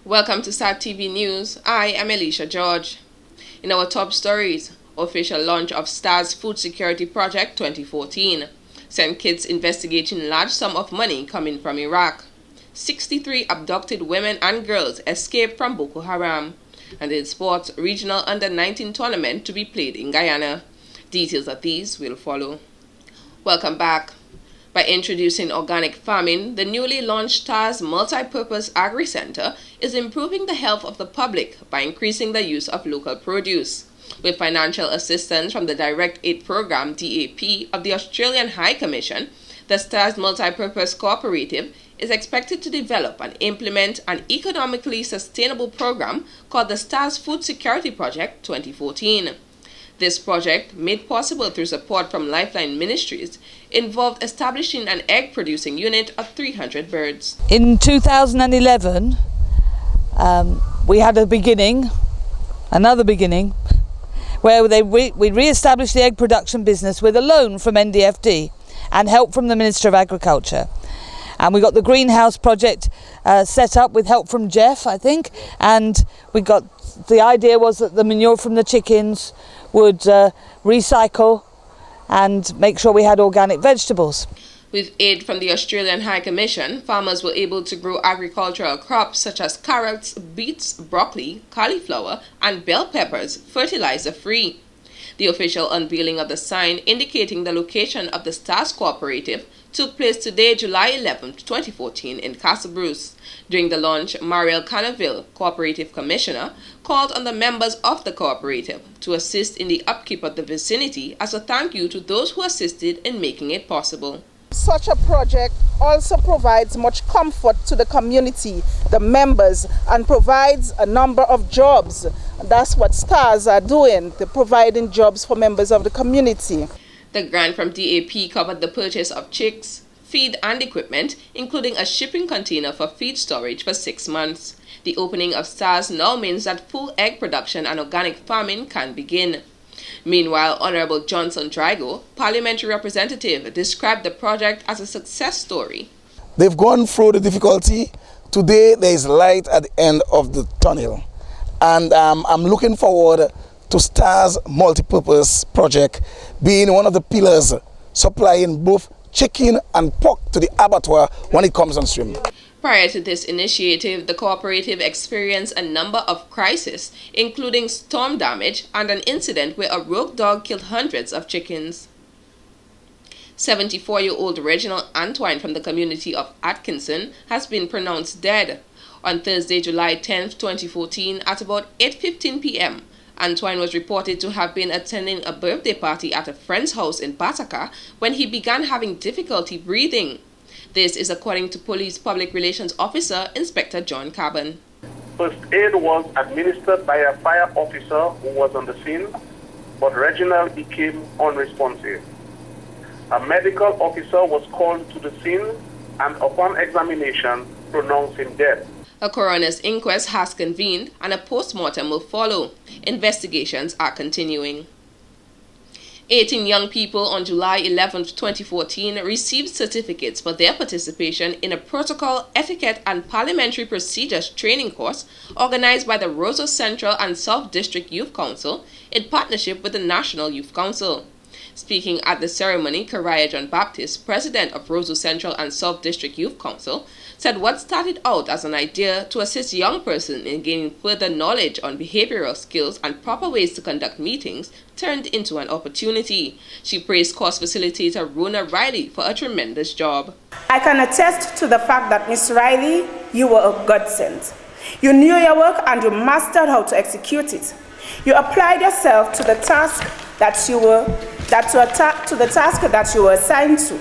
Welcome to SAT TV News. I am Alicia George. In our top stories, official launch of STARS Food Security Project 2014. St. Kitts investigating large sum of money coming from Iraq. 63 abducted women and girls escaped from Boko Haram. And in sports, regional under-19 tournament to be played in Guyana. Details of these will follow. Welcome back. By introducing organic farming, the newly launched STARS Multi-Purpose Agri-Center is improving the health of the public by increasing the use of local produce. With financial assistance from the Direct Aid Program DAP of the Australian High Commission, the STARS Multi-Purpose Cooperative is expected to develop and implement an economically sustainable program called the STARS Food Security Project 2014. This project, made possible through support from Lifeline Ministries, involved establishing an egg-producing unit of 300 birds. In 2011, we had another beginning, where we re-established the egg production business with a loan from NDFD and help from the Minister of Agriculture. And we got the greenhouse project set up with help from Jeff, I think, and the idea was that the manure from the chickens would recycle and make sure we had organic vegetables. With aid from the Australian High Commission, farmers were able to grow agricultural crops such as carrots, beets, broccoli, cauliflower, and bell peppers fertilizer-free. The official unveiling of the sign indicating the location of the STARS Cooperative took place today, July 11, 2014, in Castle Bruce. During the launch, Mariel Canaville, Cooperative Commissioner, called on the members of the cooperative to assist in the upkeep of the vicinity as a thank you to those who assisted in making it possible. Such a project also provides much comfort to the community, the members, and provides a number of jobs. That's what STARS are doing. They're providing jobs for members of the community. The grant from DAP covered the purchase of chicks, feed and equipment, including a shipping container for feed storage for 6 months. The opening of STARS now means that full egg production and organic farming can begin. Meanwhile, Honorable Johnson Drago, parliamentary representative, described the project as a success story. They've gone through the difficulty. Today there is light at the end of the tunnel. And I'm looking forward to STARS Multi-Purpose Project being one of the pillars supplying both chicken and pork to the abattoir when it comes on stream. Prior to this initiative, the cooperative experienced a number of crises, including storm damage and an incident where a rogue dog killed hundreds of chickens. 74-year-old Reginald Antoine from the community of Atkinson has been pronounced dead. On Thursday, July 10, 2014, at about 8:15 p.m., Antoine was reported to have been attending a birthday party at a friend's house in Bataka when he began having difficulty breathing. This is according to Police Public Relations Officer Inspector John Cabin. First aid was administered by a fire officer who was on the scene, but Reginald became unresponsive. A medical officer was called to the scene and upon examination pronounced him dead. A coroner's inquest has convened and a post-mortem will follow. Investigations are continuing. 18 young people on July 11, 2014 received certificates for their participation in a protocol, etiquette and parliamentary procedures training course organized by the Roseau Central and South District Youth Council in partnership with the National Youth Council. Speaking at the ceremony, Karaya John Baptist, president of Roseau Central and South District Youth Council, said what started out as an idea to assist young persons in gaining further knowledge on behavioral skills and proper ways to conduct meetings turned into an opportunity. She praised course facilitator Rona Riley for a tremendous job. I can attest to the fact that Ms. Riley, you were a godsend. You knew your work and you mastered how to execute it. You applied yourself to the task that you were assigned to.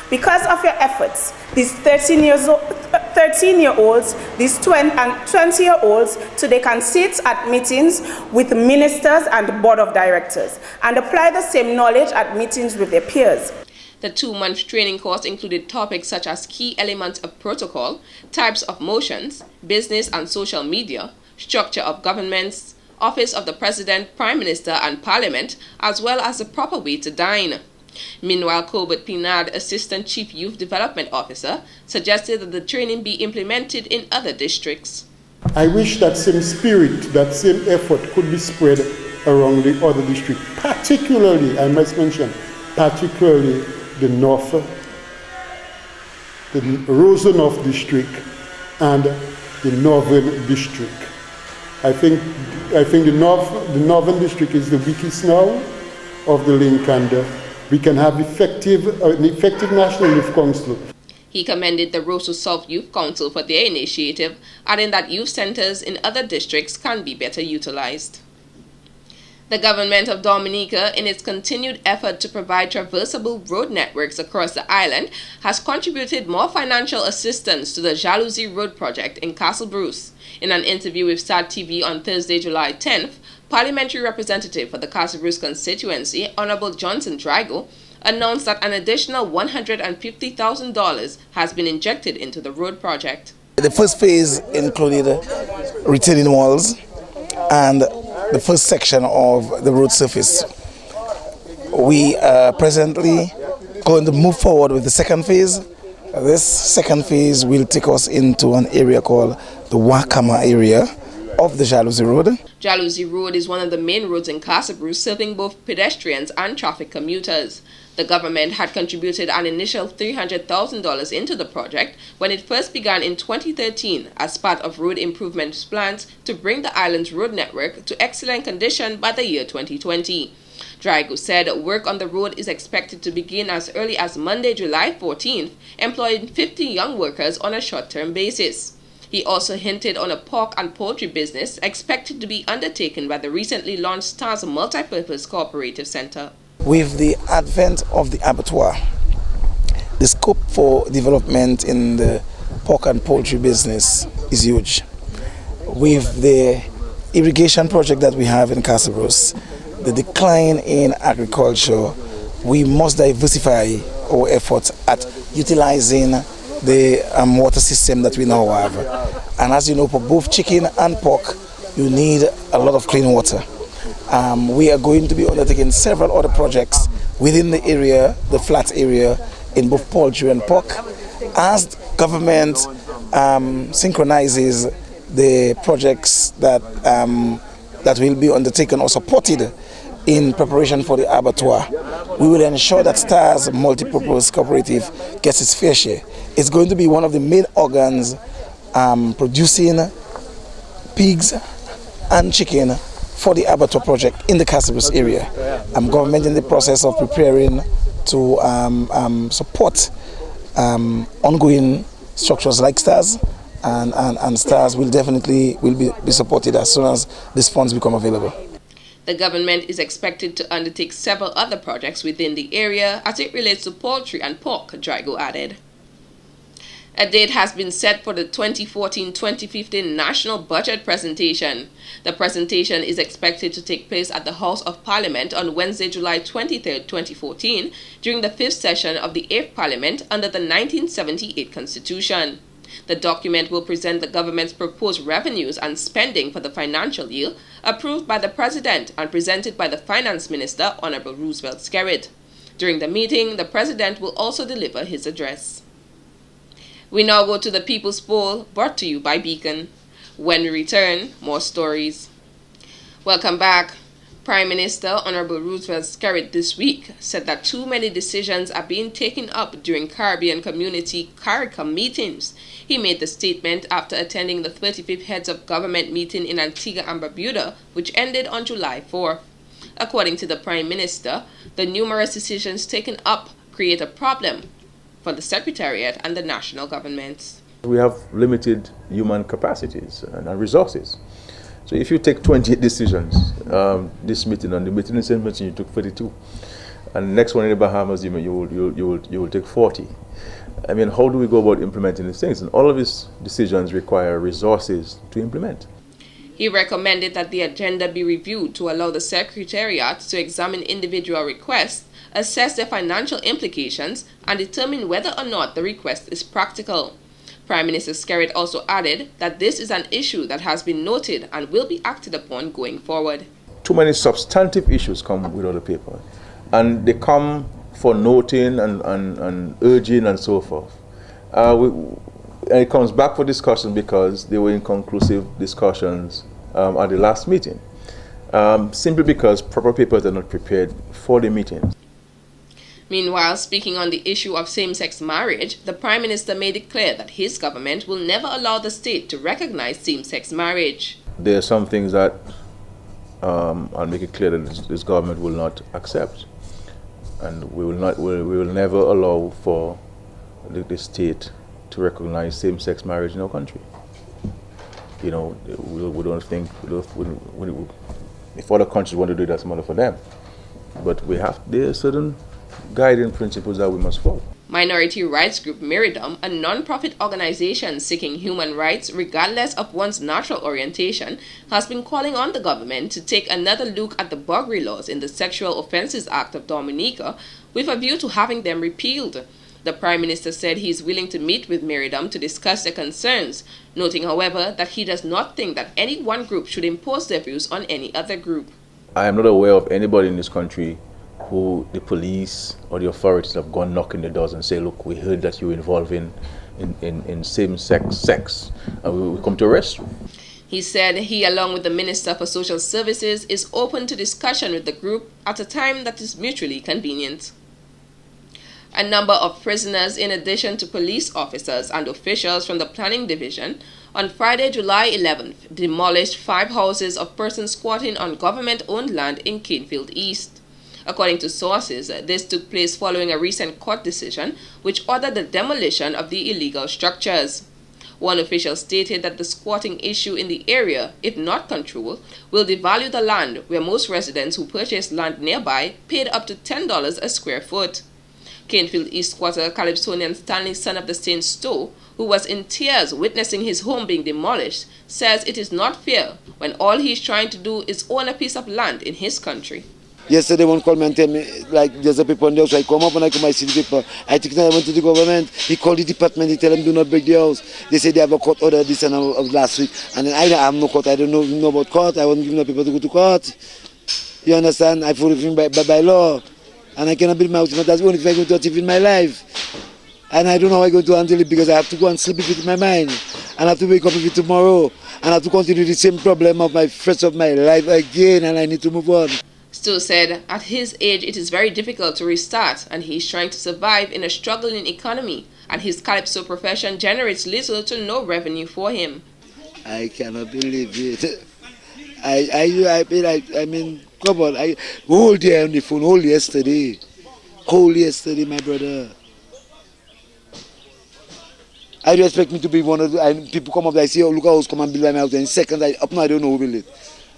Because of your efforts, these 13-year-olds, these 20 and 20-year-olds today can sit at meetings with ministers and board of directors and apply the same knowledge at meetings with their peers. The 2-month training course included topics such as key elements of protocol, types of motions, business and social media, structure of governments, office of the President, Prime Minister and Parliament, as well as the proper way to dine. Meanwhile, Colbert Pinard, Assistant Chief Youth Development Officer, suggested that the training be implemented in other districts. I wish that same spirit, that same effort could be spread around the other districts, particularly, I must mention, particularly the Rosenhof district and the Northern district. I think the Northern district is the weakest now of the link, and we can have an effective National Youth Council. He commended the Roseau South Youth Council for their initiative, adding that youth centers in other districts can be better utilized. The government of Dominica, in its continued effort to provide traversable road networks across the island, has contributed more financial assistance to the Jalousie Road project in Castle Bruce. In an interview with Start TV on Thursday, July 10th, Parliamentary Representative for the Castle Bruce constituency, Honorable Johnson Drago, announced that an additional $150,000 has been injected into the road project. The first phase included retaining walls and the first section of the road surface. We are presently going to move forward with the second phase. This second phase will take us into an area called the Wakama area of the Jalousie Road. Jalousie Road is one of the main roads in Castle Bruce, serving both pedestrians and traffic commuters. The government had contributed an initial $300,000 into the project when it first began in 2013 as part of road improvement plans to bring the island's road network to excellent condition by the year 2020. Drago said work on the road is expected to begin as early as Monday, July 14th, employing 50 young workers on a short-term basis. He also hinted on a pork and poultry business expected to be undertaken by the recently launched Stars Multipurpose Cooperative Center. With the advent of the abattoir, the scope for development in the pork and poultry business is huge. With the irrigation project that we have in Castle Bruce, the decline in agriculture, we must diversify our efforts at utilizing the water system that we now have. And as you know, for both chicken and pork, you need a lot of clean water. We are going to be undertaking several other projects within the area, the flat area, in both poultry and pork. As government synchronizes the projects that will be undertaken or supported in preparation for the abattoir, we will ensure that Stars Multipurpose Cooperative gets its fair share. It's going to be one of the main organs producing pigs and chicken for the abattoir project in the Castle Bruce area. Government in the process of preparing to support ongoing structures like Stars, and Stars will definitely be supported as soon as these funds become available. The government is expected to undertake several other projects within the area as it relates to poultry and pork, Drago added. A date has been set for the 2014-2015 National Budget presentation. The presentation is expected to take place at the House of Parliament on Wednesday, July 23, 2014, during the 5th session of the 8th Parliament under the 1978 Constitution. The document will present the government's proposed revenues and spending for the financial year, approved by the President and presented by the Finance Minister, Honorable Roosevelt Skerrit. During the meeting, the President will also deliver his address. We now go to the People's Poll, brought to you by Beacon. When we return, more stories. Welcome back. Prime Minister Honorable Roosevelt Skerrit this week said that too many decisions are being taken up during Caribbean Community CARICOM meetings. He made the statement after attending the 35th Heads of Government meeting in Antigua and Barbuda, which ended on July 4th. According to the Prime Minister, the numerous decisions taken up create a problem for the Secretariat and the national governments. We have limited human capacities and resources. So if you take 28 decisions, this meeting and the meeting in St. Martin, you took 32, and the next one in the Bahamas, you will take 40. I mean, how do we go about implementing these things? And all of these decisions require resources to implement. He recommended that the agenda be reviewed to allow the Secretariat to examine individual requests, assess their financial implications, and determine whether or not the request is practical. Prime Minister Skerrit also added that this is an issue that has been noted and will be acted upon going forward. Too many substantive issues come with other paper, and they come for noting and urging and so forth. And it comes back for discussion because there were inconclusive discussions at the last meeting, simply because proper papers are not prepared for the meetings. Meanwhile, speaking on the issue of same-sex marriage, the Prime Minister made it clear that his government will never allow the state to recognize same-sex marriage. There are some things that I'll make it clear that this government will not accept, and we will never allow for the state to recognize same-sex marriage in our country. You know, we don't think if other countries want to do it, that's matter for them. But there are certain guiding principles that we must follow. Minority rights group Miridom, a non-profit organization seeking human rights regardless of one's natural orientation, has been calling on the government to take another look at the buggery laws in the Sexual Offences Act of Dominica with a view to having them repealed. The Prime Minister said he is willing to meet with Miridom to discuss their concerns, noting, however, that he does not think that any one group should impose their views on any other group. I am not aware of anybody in this country who the police or the authorities have gone knocking the doors and say, look, we heard that you're involved in same-sex sex, and we come to arrest you. He said he, along with the Minister for Social Services, is open to discussion with the group at a time that is mutually convenient. A number of prisoners, in addition to police officers and officials from the Planning Division, on Friday, July 11th, demolished 5 houses of persons squatting on government-owned land in Canefield East. According to sources, this took place following a recent court decision which ordered the demolition of the illegal structures. One official stated that the squatting issue in the area, if not controlled, will devalue the land, where most residents who purchased land nearby paid up to $10 a square foot. Canefield East squatter Calypsonian Stanley, son of the Saint Stowe, who was in tears witnessing his home being demolished, says it is not fair when all he's trying to do is own a piece of land in his country. Yesterday one called me and tell me, like, there's a paper on the house. I come up and I come, I see the paper. I think I went to the government. He called the department. He tell them do not break the house. They say they have a court order this and of last week. And then I have no court. I don't know about court. I wasn't given the paper to go to court. You understand? I follow him by law. And I cannot build my house. But that's the only thing I'm going to achieve in my life. And I don't know how I'm going to handle it because I have to go and sleep with it in my mind. And I have to wake up with it tomorrow. And I have to continue the same problem of my first of my life again. And I need to move on. Stowe said at his age it is very difficult to restart, and he is trying to survive in a struggling economy, and his calypso profession generates little to no revenue for him. I cannot believe it. I mean, come on, whole day on the phone, whole yesterday, my brother. I do expect me to be one of the people come up there, I say, oh, look, I was come and build my house, and in seconds, up now I don't know who build it.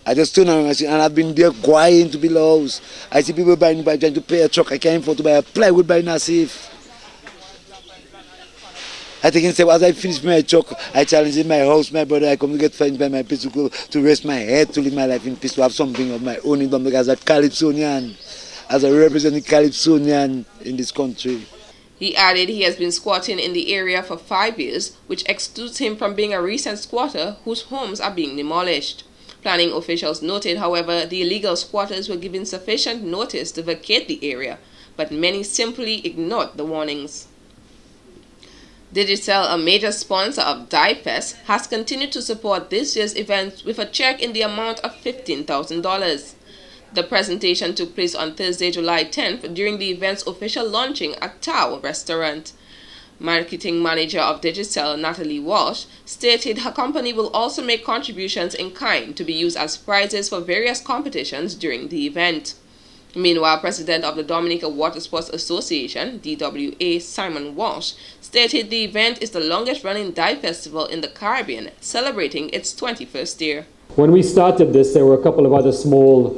I just turn around and I've been there going to build a house. I see people trying to pay a truck. I can't afford to buy a plywood by Nassif. I think instead, as I finish my truck, I challenge in my house, my brother. I come to get fine by my peace to rest my head, to live my life in peace, to have something of my own income as a Calypsonian, as a representing Calypsonian in this country. He added he has been squatting in the area for 5 years, which excludes him from being a recent squatter whose homes are being demolished. Planning officials noted, however, the illegal squatters were given sufficient notice to vacate the area, but many simply ignored the warnings. Digicel, a major sponsor of DieFest, has continued to support this year's event with a check in the amount of $15,000. The presentation took place on Thursday, July 10th during the event's official launching at Tao Restaurant. Marketing manager of Digicel, Natalie Walsh, stated her company will also make contributions in kind to be used as prizes for various competitions during the event. Meanwhile, President of the Dominica Water Sports Association, DWA, Simon Walsh, stated the event is the longest-running dive festival in the Caribbean, celebrating its 21st year. When we started this, there were a couple of other small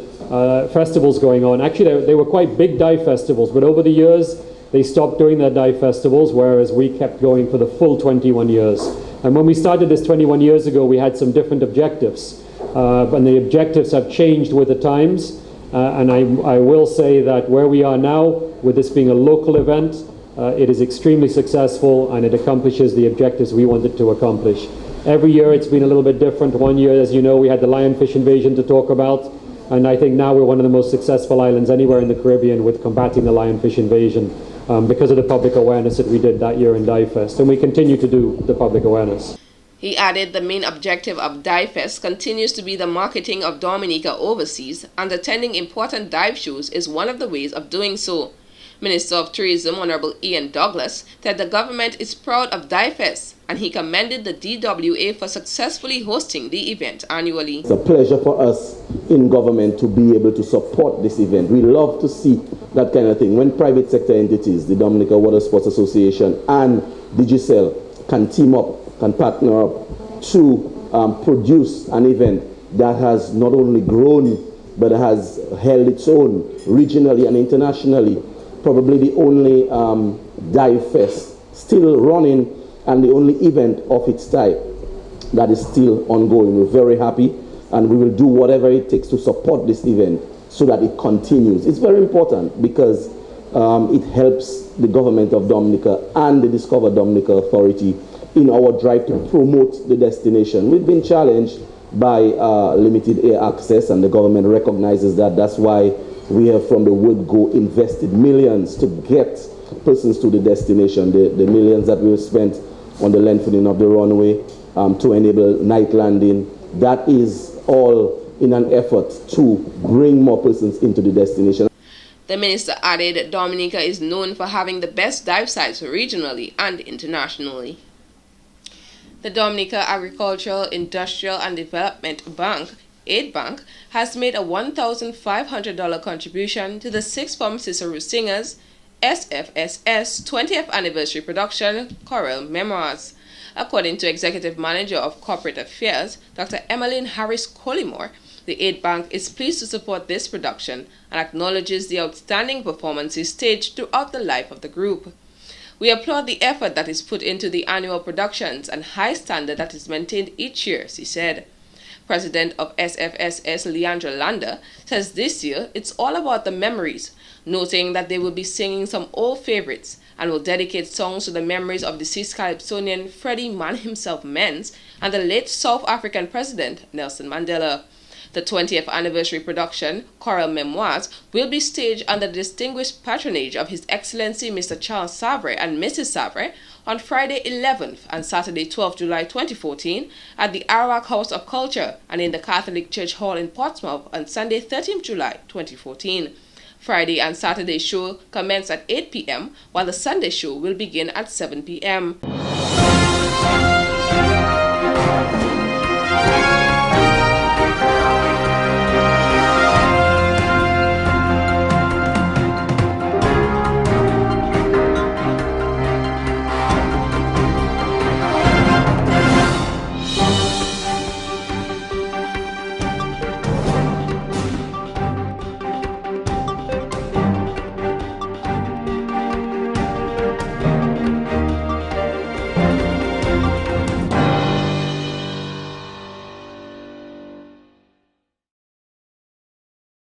festivals going on. Actually, they were quite big dive festivals, but over the years, they stopped doing their dive festivals, whereas we kept going for the full 21 years. And when we started this 21 years ago, we had some different objectives. And the objectives have changed with the times. And I will say that where we are now, with this being a local event, it is extremely successful and it accomplishes the objectives we wanted to accomplish. Every year it's been a little bit different. One year, as you know, we had the lionfish invasion to talk about. And I think now we're one of the most successful islands anywhere in the Caribbean with combating the lionfish invasion. because of the public awareness that we did that year in Dive Fest, and we continue to do the public awareness. He added the main objective of Dive Fest continues to be the marketing of Dominica overseas, and attending important dive shows is one of the ways of doing so. Minister of Tourism Honorable Ian Douglas said the government is proud of Dive Fest, and he commended the DWA for successfully hosting the event annually. It's a pleasure for us in government to be able to support this event. We love to see that kind of thing. When private sector entities, the Dominica Water Sports Association and Digicel can team up, can partner up to produce an event that has not only grown but has held its own regionally and internationally. Probably the only dive fest still running and the only event of its type that is still ongoing. We're very happy, and we will do whatever it takes to support this event so that it continues. It's very important because it helps the government of Dominica and the Discover Dominica Authority in our drive to promote the destination. We've been challenged by limited air access, and the government recognizes that. That's why we have from the word go invested millions to get persons to the destination, the millions that we've spent on the lengthening of the runway to enable night landing. That is all in an effort to bring more persons into the destination. The minister added Dominica is known for having the best dive sites regionally and internationally. The Dominica Agricultural, Industrial and Development Bank, Aid Bank, has made a $1,500 contribution to the Sixth Form Cicero Singers SFSS 20th anniversary production, Choral Memoirs. According to Executive Manager of Corporate Affairs, Dr. Emmeline Harris Collymore, the Aid Bank is pleased to support this production and acknowledges the outstanding performances staged throughout the life of the group. We applaud the effort that is put into the annual productions and high standard that is maintained each year, she said. President of SFSS, Leandra Landa, says this year it's all about the memories, noting that they will be singing some old favorites and will dedicate songs to the memories of deceased Calypsonian Freddie Man himself Menz and the late South African President Nelson Mandela. The 20th anniversary production, Choral Memoirs, will be staged under the distinguished patronage of His Excellency Mr. Charles Savre and Mrs. Savre on Friday 11th and Saturday 12th July 2014 at the Arawak House of Culture and in the Catholic Church Hall in Portsmouth on Sunday 13th July 2014. Friday and Saturday show commence at 8 p.m. while the Sunday show will begin at 7 p.m.